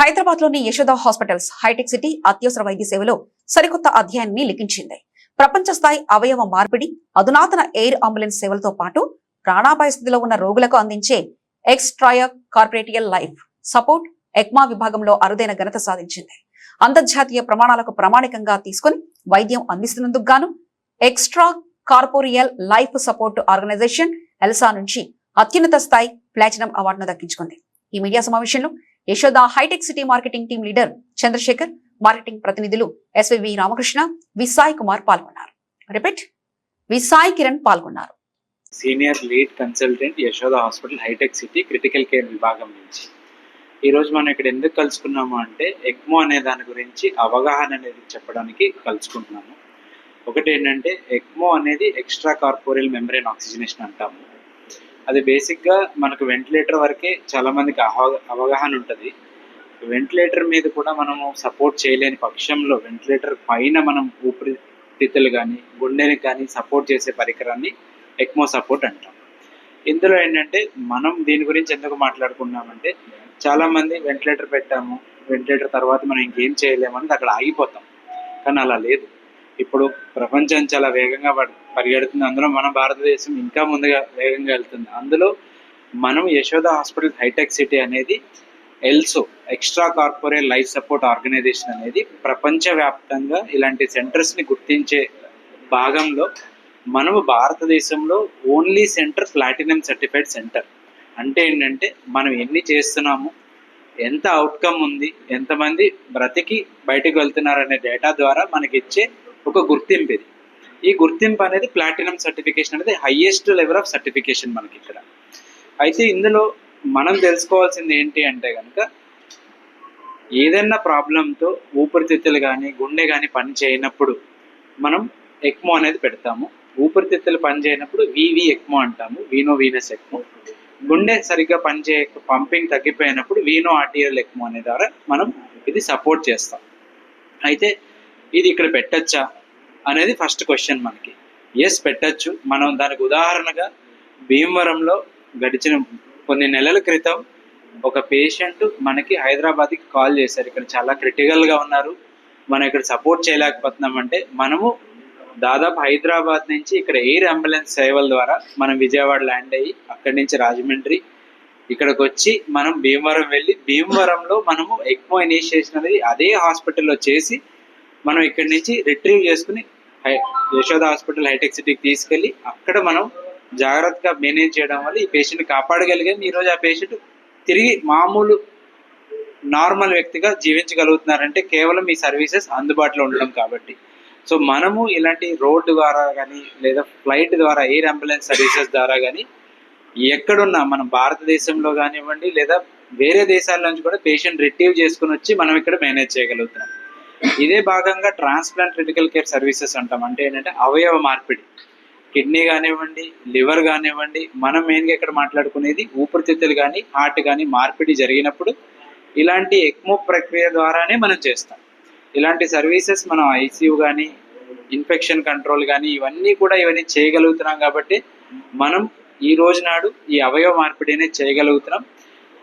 హైదరాబాద్లోని Yashoda hospitals hitech city అత్యవసర వైద్య సేవలో సరికొత్త అధ్యాయాన్ని లిఖించింది. ప్రపంచ స్థాయి అవయవ మార్పిడి, అధునాతన ఎయిర్ అంబులెన్స్ సేవలతో పాటు ప్రాణాపాయ స్థితిలో ఉన్న రోగులకు అందించే ఎక్స్ట్రాయా కార్పొరేటియల్ లైఫ్ సపోర్ట్ ఎక్మా విభాగంలో అరుదైన ఘనత సాధించింది. అంతర్జాతీయ ప్రమాణాలకు ప్రామాణికంగా తీసుకుని వైద్యం అందిస్తున్నందుకు గాను extra corporeal life support organisation ELSO నుంచి అత్యున్నత స్థాయి ప్లాటినం అవార్డును దక్కించుకుంది. ఈ మీడియా సమావేశంలో Yashoda hitech city marketing team leader Chandrashekar, marketing ప్రతినిధులు ఎస్వి రామకృష్ణ, వి సాయి కుమార్ పాల్గొన్నారు. రిపీట్, వి సాయి కిరణ్ పాల్గొన్నారు. Senior lead consultant Yashoda hospital hitech city critical care విభాగం నుంచి ఈరోజు మనం ఇక్కడ ఎందుకు కలుసుకున్నాము అంటే ఎక్మో అనే దాని గురించి అవగాహన అనేది చెప్పడానికి కలుసుకుంటున్నాము. ఒకటి ఏంటంటే ఎక్మో అనేది ఎక్స్ట్రా కార్పోరియల్ మెంబ్రేన్ ఆక్సిజనేషన్ అంటాము. అది బేసిక్గా మనకు వెంటిలేటర్ వరకే చాలామందికి అవగాహన ఉంటుంది. వెంటిలేటర్ మీద కూడా మనము సపోర్ట్ చేయలేని పక్షంలో వెంటిలేటర్ పైన మనం ఊపిరితిత్తులు కానీ గుండెనికి కానీ సపోర్ట్ చేసే పరికరాన్ని ఎక్మో సపోర్ట్ అంటాం. ఇందులో ఏంటంటే మనం దీని గురించి ఎందుకు మాట్లాడుకున్నామంటే చాలామంది వెంటిలేటర్ పెట్టాము, వెంటిలేటర్ తర్వాత మనం ఇంకేం చేయలేమని అక్కడ ఆగిపోతాం. కానీ అలా లేదు. ఇప్పుడు ప్రపంచం చాలా వేగంగా పరిగెడుతుంది. అందులో మన భారతదేశం ఇంకా ముందుగా వేగంగా వెళ్తుంది. అందులో మనం యశోద హాస్పిటల్ హైటెక్ సిటీ అనేది ELSO extra corporate life support organisation అనేది ప్రపంచవ్యాప్తంగా ఇలాంటి సెంటర్స్ని గుర్తించే భాగంలో మనము భారతదేశంలో only centre platinum certified centre. అంటే ఏంటంటే మనం ఎన్ని చేస్తున్నాము, ఎంత అవుట్కమ్ ఉంది, ఎంతమంది బ్రతికి బయటకు వెళ్తున్నారు అనే డేటా ద్వారా మనకి ఇచ్చే ఒక గుర్తింపు ఇది. ఈ గుర్తింపు అనేది ప్లాటినం సర్టిఫికేషన్ అనేది హైయెస్ట్ లెవెల్ ఆఫ్ సర్టిఫికేషన్ మనకి ఇక్కడ. అయితే ఇందులో మనం తెలుసుకోవాల్సింది ఏంటి అంటే కనుక ఏదైనా ప్రాబ్లంతో ఊపిరితిత్తులు కానీ గుండె కానీ పని చేయనప్పుడు మనం ఎక్మో అనేది పెడతాము. ఊపిరితిత్తులు పని చేయనప్పుడు వివి ఎక్మో అంటాము, వీనో వీనస్ ఎక్మో. గుండె సరిగ్గా పనిచేయక పంపింగ్ తగ్గిపోయినప్పుడు వీనో ఆర్టిరియల్ ఎక్మో అనే ద్వారా మనం ఇది సపోర్ట్ చేస్తాం. అయితే ఇది ఇక్కడ పెట్టచ్చా అనేది ఫస్ట్ క్వశ్చన్ మనకి. ఎస్, పెట్టచ్చు. మనం దానికి ఉదాహరణగా భీమవరంలో గడిచిన కొన్ని నెలల క్రితం ఒక పేషెంట్ మనకి హైదరాబాద్కి కాల్ చేశారు. ఇక్కడ చాలా క్రిటికల్గా ఉన్నారు, మనం ఇక్కడ సపోర్ట్ చేయలేకపోతున్నామంటే మనము దాదాపు హైదరాబాద్ నుంచి ఇక్కడ ఎయిర్ అంబులెన్స్ సేవల ద్వారా మనం విజయవాడ ల్యాండ్ అయ్యి అక్కడి నుంచి రాజమండ్రి ఇక్కడికి వచ్చి మనం భీమవరం వెళ్ళి భీమవరంలో మనము ఎక్మో ఇనిషియేషన్ అనేది అదే హాస్పిటల్లో చేసి మనం ఇక్కడి నుంచి రిట్రీవ్ చేసుకుని యశోద హాస్పిటల్ హైటెక్ సిటీకి తీసుకెళ్ళి అక్కడ మనం జాగ్రత్తగా మేనేజ్ చేయడం వల్ల ఈ పేషెంట్ని కాపాడగలిగాం. ఈరోజు ఆ పేషెంట్ తిరిగి మామూలు నార్మల్ వ్యక్తిగా జీవించగలుగుతున్నారంటే కేవలం ఈ సర్వీసెస్ అందుబాటులో ఉండడం కాబట్టి. సో మనము ఇలాంటి రోడ్ ద్వారా కానీ లేదా ఫ్లైట్ ద్వారా ఎయిర్ అంబులెన్స్ సర్వీసెస్ ద్వారా కానీ ఎక్కడున్నా మన భారతదేశంలో కానివ్వండి లేదా వేరే దేశాల నుంచి కూడా పేషెంట్ రిట్రీవ్ చేసుకుని వచ్చి మనం ఇక్కడ మేనేజ్ చేయగలుగుతున్నాం. ఇదే భాగంగా ట్రాన్స్ప్లాంట్ క్రిటికల్ కేర్ సర్వీసెస్ అంటాం. అంటే ఏంటంటే అవయవ మార్పిడి, కిడ్నీ కానివ్వండి, లివర్ కానివ్వండి, మనం మెయిన్గా ఇక్కడ మాట్లాడుకునేది ఊపిరితిత్తులు కానీ హార్ట్ కానీ మార్పిడి జరిగినప్పుడు ఇలాంటి ఎక్మో ప్రక్రియ ద్వారానే మనం చేస్తాం. ఇలాంటి సర్వీసెస్ మనం ఐసీయూ కానీ ఇన్ఫెక్షన్ కంట్రోల్ కానీ ఇవన్నీ చేయగలుగుతున్నాం కాబట్టి మనం ఈ రోజు నాడు ఈ అవయవ మార్పిడి అనేది చేయగలుగుతున్నాం.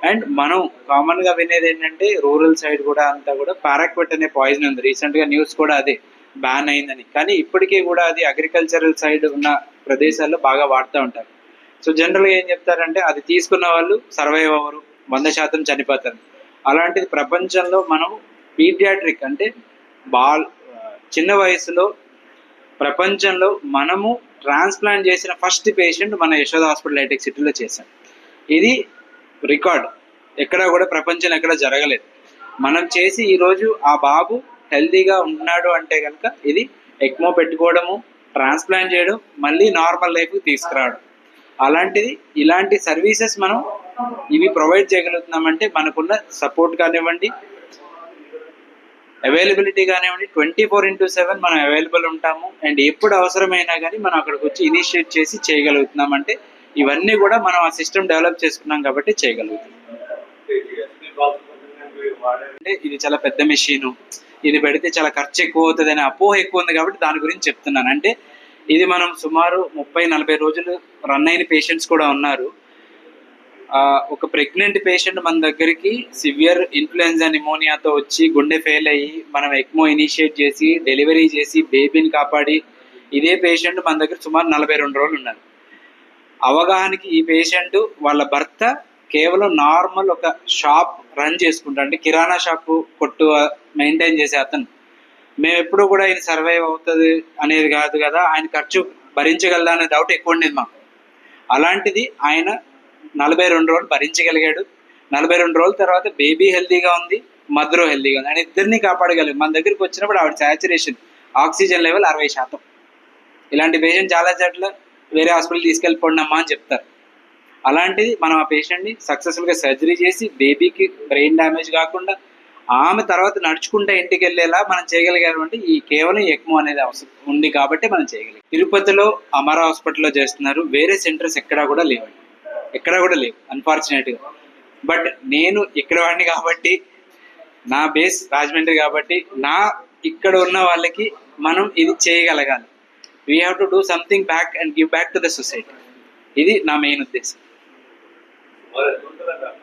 అండ్ మనం కామన్గా వినేది ఏంటంటే రూరల్ సైడ్ కూడా అంతా కూడా పారాక్వెట్ అనే పాయిజన్ ఉంది. రీసెంట్గా న్యూస్ కూడా అదే బ్యాన్ అయిందని. కానీ ఇప్పటికీ కూడా అది అగ్రికల్చరల్ సైడ్ ఉన్న ప్రదేశాల్లో బాగా వాడుతూ ఉంటారు. సో జనరల్గా ఏం చెప్తారంటే అది తీసుకున్న వాళ్ళు సర్వైవ్ అవ్వరు, 100% చనిపోతారు. అలాంటిది ప్రపంచంలో మనం పీడియాట్రిక్ అంటే చిన్న వయసులో ప్రపంచంలో మనము ట్రాన్స్ప్లాంట్ చేసిన ఫస్ట్ పేషెంట్ మన యశోద హాస్పిటల్ హైటెక్ సిటీలో చేశాం. ఇది రికార్డ్, ఎక్కడా కూడా ప్రపంచంలో ఎక్కడ జరగలేదు. మనం చేసి ఈరోజు ఆ బాబు హెల్తీగా ఉన్నాడు అంటే కనుక ఇది ఎక్మో పెట్టుకోవడము, ట్రాన్స్ప్లాంట్ చేయడం, మళ్ళీ నార్మల్ లైఫ్కి తీసుకురావడం. అలాంటిది ఇలాంటి సర్వీసెస్ మనం ఇవి ప్రొవైడ్ చేయగలుగుతున్నామంటే మనకున్న సపోర్ట్ కానివ్వండి, అవైలబిలిటీ కానివ్వండి, 24/7 మనం అవైలబుల్ ఉంటాము. అండ్ ఎప్పుడు అవసరమైనా కానీ మనం అక్కడికి వచ్చి ఇనిషియేట్ చేసి చేయగలుగుతున్నామంటే ఇవన్నీ కూడా మనం ఆ సిస్టమ్ డెవలప్ చేసుకున్నాం కాబట్టి చేయగలుగుతున్నాం. అంటే ఇది చాలా పెద్ద మెషిన్, ఇది పెడితే చాలా ఖర్చు ఎక్కువ అవుతుంది అనే అపోహ ఎక్కువ ఉంది కాబట్టి దాని గురించి చెప్తున్నాను. అంటే ఇది మనం సుమారు 30-40 రోజులు రన్ అయిన పేషెంట్స్ కూడా ఉన్నారు. ఒక ప్రెగ్నెంట్ పేషెంట్ మన దగ్గరికి సివియర్ ఇన్ఫ్లుయెన్జా నిమోనియాతో వచ్చి గుండె ఫెయిల్ అయ్యి మనం ఎక్మో ఇనిషియేట్ చేసి డెలివరీ చేసి బేబీని కాపాడి ఇదే పేషెంట్ మన దగ్గర సుమారు 42 రోజులు ఉన్నారు. అవగాహనకి ఈ పేషెంట్ వాళ్ళ భర్త కేవలం నార్మల్ ఒక షాప్ రన్ చేసుకుంటా, అంటే కిరాణా షాపు కొట్టు మెయింటైన్ చేసే అతను. మేము ఎప్పుడు కూడా ఆయన సర్వైవ్ అవుతుంది అనేది కాదు కదా, ఆయన ఖర్చు భరించగలదా అనే డౌట్ ఎక్కువ ఉండేది మాకు. అలాంటిది ఆయన 42 రోజులు భరించగలిగాడు. 42 రోజుల తర్వాత బేబీ హెల్తీగా ఉంది, మదర్ హెల్తీగా ఉంది. ఆయన ఇద్దరిని కాపాడగలిగాడు. మన దగ్గరికి వచ్చినప్పుడు ఆవిడ సాచురేషన్ ఆక్సిజన్ లెవెల్ 60%. ఇలాంటి పేషెంట్ చాలా చోట్ల వేరే హాస్పిటల్ తీసుకెళ్ళిపోండమ్మా అని చెప్తారు. అలాంటిది మనం ఆ పేషెంట్ని సక్సెస్ఫుల్గా సర్జరీ చేసి బేబీకి బ్రెయిన్ డ్యామేజ్ కాకుండా ఆమె తర్వాత నడుచుకుంటే ఇంటికి వెళ్ళేలా మనం చేయగలిగారు. అంటే ఈ కేవలం ఎక్మో అనేది అవసరం ఉంది కాబట్టి మనం చేయగలిగాం. తిరుపతిలో అమరా హాస్పిటల్లో చేస్తున్నారు, వేరే సెంటర్స్ ఎక్కడా కూడా లేవండి, ఎక్కడా కూడా లేవు అన్ఫార్చునేట్గా. బట్ నేను ఇక్కడ వాడిని కాబట్టి, నా బేస్ రాజమండ్రి కాబట్టి, నా ఇక్కడ ఉన్న వాళ్ళకి మనం ఇది చేయగలగాలి. We have to do something back and give back to the society. ఇది నా మెయిన్ ఉద్దేశం.